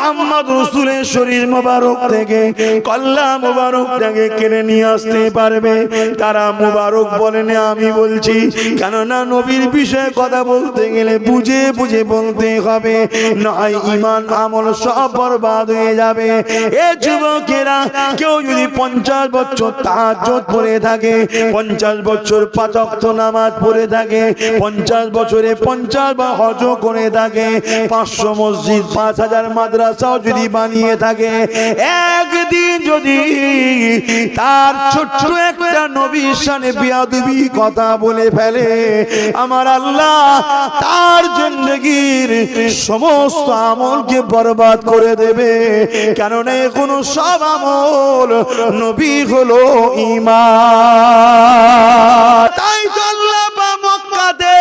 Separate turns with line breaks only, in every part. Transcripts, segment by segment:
মুহাম্মদ রাসূলের শরীর মোবারক থেকে কল্লা মোবারকটাকে কেড়ে নিয়ে আসতে পারবে? তারা মুবারক বলে না, আমি বলছি। কেননা নবীর বিষয়ে কথা বলতে গেলে বুঝে বুঝে বলতে হবে, নয় ঈমান আমল সব বরবাদ হয়ে যাবে। এ যুবকেরা, কেউ যদি 50 বছর তাহাজ্জুদ পড়ে থাকে, 50 বছর 5 ওয়াক্ত নামাজ পড়ে থাকে, 50 বছরে 50 বার হজ করে থাকে, 500 মসজিদ 5000 মাদ্রাসাও যদি বানিয়ে থাকে, একদিন যদি তার ছোট্ট একটা নবীর শানে বেয়াদবি কথা বলে ফেলে, আমার আল্লাহ তার জিন্দেগীর সমস্ত আমলকে বরবাদ করে দেবে। কেননা কোনো সব আমল, নবী হলো ঈমান। তাই তো আল্লাহ মক্কাতে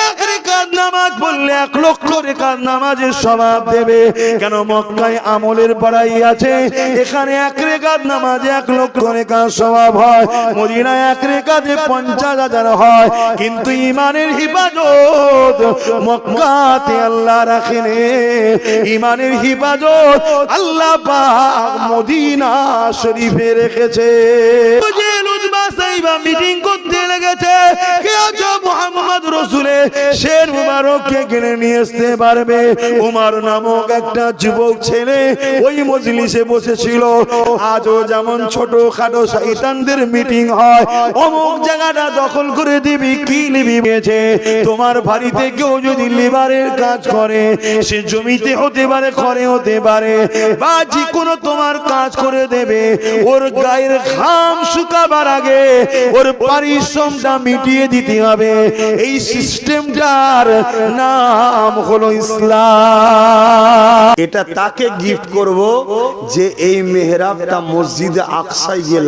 এক রাকাত নামাজ পড়লে 1 লক্ষ রাকাত নামাজের সওয়াব দেবে। কেন? মক্কায় আমলের বাড়াই আছে, এখানে 1 রাকাত নামাজে 1 লক্ষ রাকাত সওয়াব হয়, মদিনায় 1 রাকাতে 50,000 হয়। কিন্তু ঈমানের হিফাজত মক্কাতে আল্লাহ রাখেন, ঈমানের হিফাজত আল্লাহ পাক মদিনা শরীফে রেখেছে। মিটিং করতে লেগেছে, মুহাম্মদ রাসূলের শের মুবারককে কিনে নিয়ে আসতে পারবে? উমর নামক একটা যুবক ছেলে ওই মজলিসে বসেছিল। আজও যেমন ছোটখাটো শয়তানদের মিটিং হয়, অমুক জায়গাটা দখল করে দিবি, কি নিবি গেছে। তোমার বাড়িতে কেউ যদি লেবারের কাজ করে, সে জমিতে হতে পারে, ঘরে হতে পারে, বা যে কোনো তোমার কাজ করে দেবে, ওর গায়ের ঘাম শুকাবার আগে ওর পরিশ্রমটা মিটিয়ে দিতে হবে। এই সিস্টেমটার নাম হলো ইসলাম।
এটা তাকে গিফট করব যে এই মেহরাবটা মসজিদে আকসায় গিয়ে